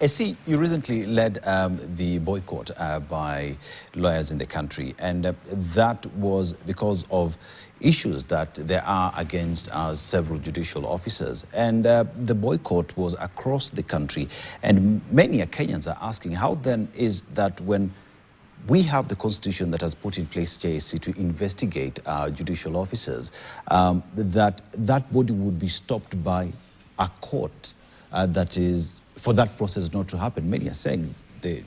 I see you recently led the boycott by lawyers in the country, and that was because of issues that there are against several judicial officers. And the boycott was across the country, and many Kenyans are asking, how then is that when we have the constitution that has put in place JSC to investigate judicial officers, that body would be stopped by a court? That is, for that process not to happen. Many are saying the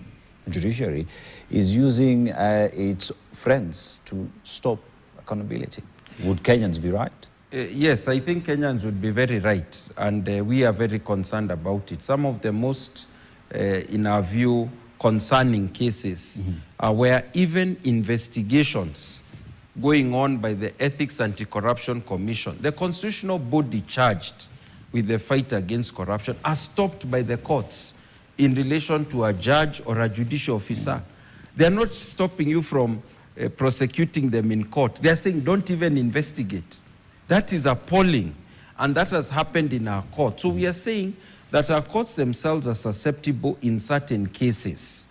judiciary is using its friends to stop accountability. Would Kenyans be right? Yes, I think Kenyans would be very right, and we are very concerned about it. Some of the most, in our view, concerning cases are where even investigations going on by the Ethics Anti-Corruption Commission, the constitutional body charged with the fight against corruption, are stopped by the courts in relation to a judge or a judicial officer. They are not stopping you from prosecuting them in court. They are saying, don't even investigate. That is appalling, and that has happened in our court. So we are saying that our courts themselves are susceptible in certain cases.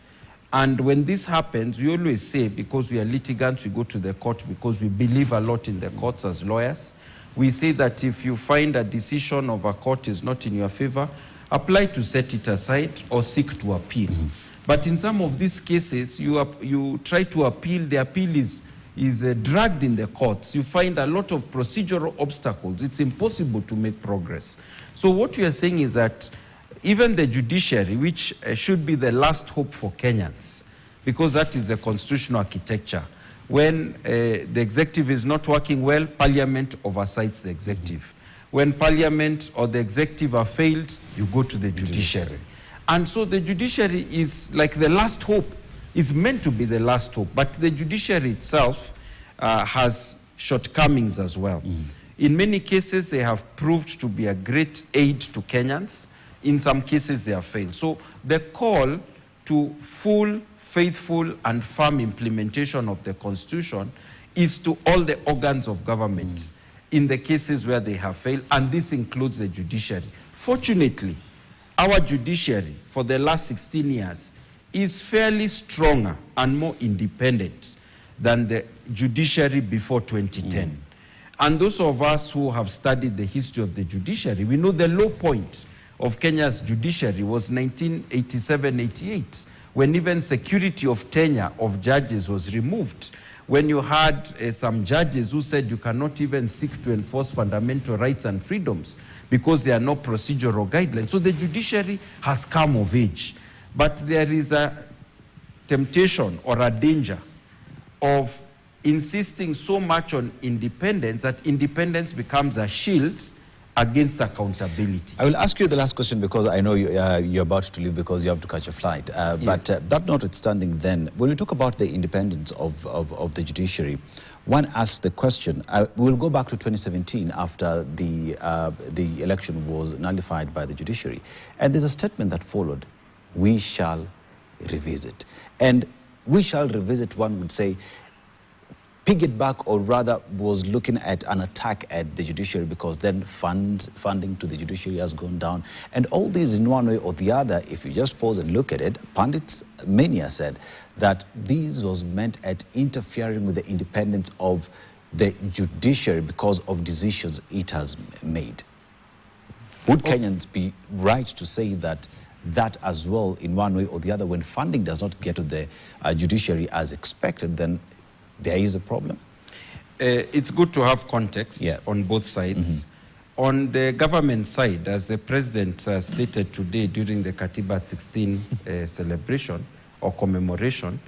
And when this happens, we always say, because we are litigants, we go to the court because we believe a lot in the courts as lawyers. We say that if you find a decision of a court is not in your favor, apply to set it aside or seek to appeal. But in some of these cases, you try to appeal, the appeal is dragged in the courts. You find a lot of procedural obstacles. It's impossible to make progress. So what we are saying is that even the judiciary, which should be the last hope for Kenyans, because that is the constitutional architecture, when the executive is not working well, parliament oversights the executive. When parliament or the executive are failed, you go to the judiciary. And so the judiciary is like the last hope, is meant to be the last hope, but the judiciary itself has shortcomings as well. In many cases, they have proved to be a great aid to Kenyans. In some cases, they have failed. So the call to full, faithful and firm implementation of the Constitution is to all the organs of government in the cases where they have failed, and this includes the judiciary. Fortunately, our judiciary for the last 16 years is fairly stronger and more independent than the judiciary before 2010. And those of us who have studied the history of the judiciary, we know the low point of Kenya's judiciary was 1987-88. when even security of tenure of judges was removed, when you had some judges who said you cannot even seek to enforce fundamental rights and freedoms because there are no procedural guidelines. So the judiciary has come of age. But there is a temptation or a danger of insisting so much on independence that independence becomes a shield against accountability. I will ask you the last question because I know you're about to leave because you have to catch a flight. Yes. But that notwithstanding then, when we talk about the independence of the judiciary, one asks the question, we'll go back to 2017 after the election was nullified by the judiciary. And there's a statement that followed, we shall revisit. And we shall revisit, one would say, piggyback, or rather was looking at an attack at the judiciary because then funding to the judiciary has gone down. And all these in one way or the other, if you just pause and look at it, pundits, many have said that this was meant at interfering with the independence of the judiciary because of decisions it has made. Would Kenyans be right to say that as well in one way or the other, when funding does not get to the judiciary as expected, then there is a problem? It's good to have context on both sides. On the government side, as the president stated today during the Katiba 16 celebration or commemoration,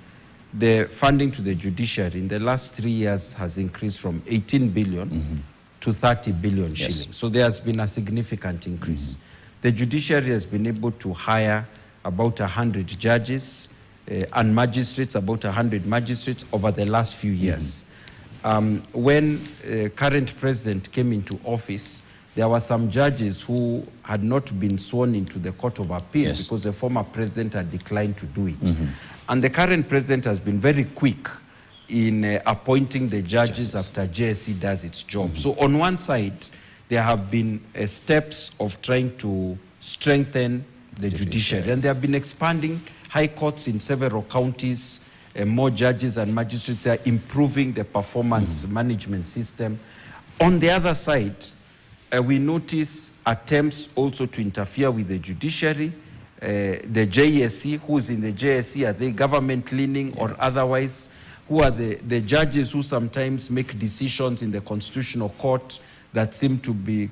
the funding to the judiciary in the last 3 years has increased from 18 billion to 30 billion shillings. So there has been a significant increase. The judiciary has been able to hire about 100 judges, and magistrates, about 100 magistrates over the last few years. When current president came into office, there were some judges who had not been sworn into the Court of Appeal because the former president had declined to do it. And the current president has been very quick in appointing the judges after JSC does its job. So on one side, there have been steps of trying to strengthen the judiciary. And they have been expanding high courts in several counties, more judges and magistrates are improving the performance management system. On the other side, we notice attempts also to interfere with the judiciary. The JSC, who's in the JSC, are they government-leaning or otherwise? Who are the judges who sometimes make decisions in the Constitutional Court that seem to be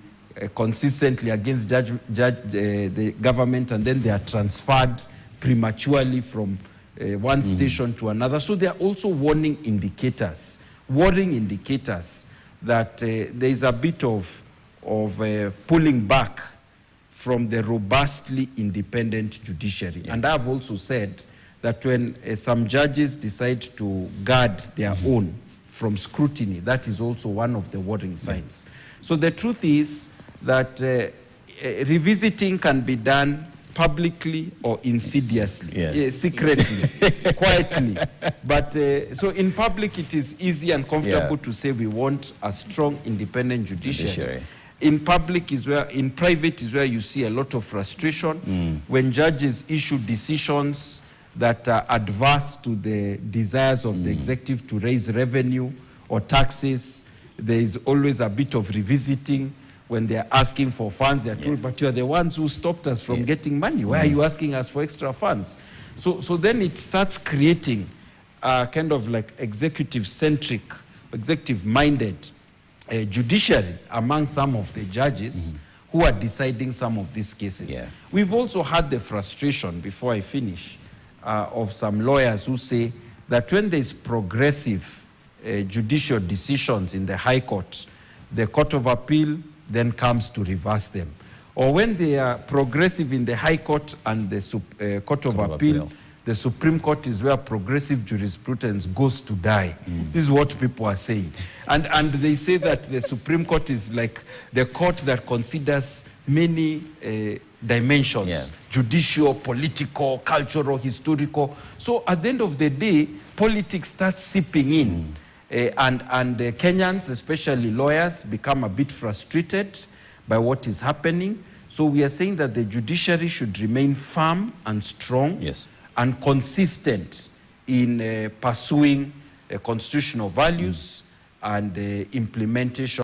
consistently against the government, and then they are transferred prematurely from one station to another. So there are also warning indicators that there is a bit of pulling back from the robustly independent judiciary. And I've also said that when some judges decide to guard their own from scrutiny, that is also one of the warning signs. So the truth is that revisiting can be done publicly or insidiously, secretly, quietly. But so in public, it is easy and comfortable to say we want a strong, independent judiciary. In public is where, in private is where you see a lot of frustration when judges issue decisions that are adverse to the desires of the executive to raise revenue or taxes. There is always a bit of revisiting. When they are asking for funds, they are told, but you are the ones who stopped us from getting money. Why are you asking us for extra funds? So then it starts creating a kind of like executive-centric, executive-minded judiciary among some of the judges who are deciding some of these cases. We've also had the frustration, before I finish, of some lawyers who say that when there's progressive judicial decisions in the High Court, the Court of Appeal then comes to reverse them. Or when they are progressive in the High Court and the Court of Appeal, the Supreme Court is where progressive jurisprudence goes to die. This is what people are saying. And they say that the Supreme Court is like the court that considers many dimensions, judicial, political, cultural, historical. So at the end of the day, politics starts seeping in. And Kenyans, especially lawyers, become a bit frustrated by what is happening. So we are saying that the judiciary should remain firm and strong and consistent in pursuing constitutional values and implementation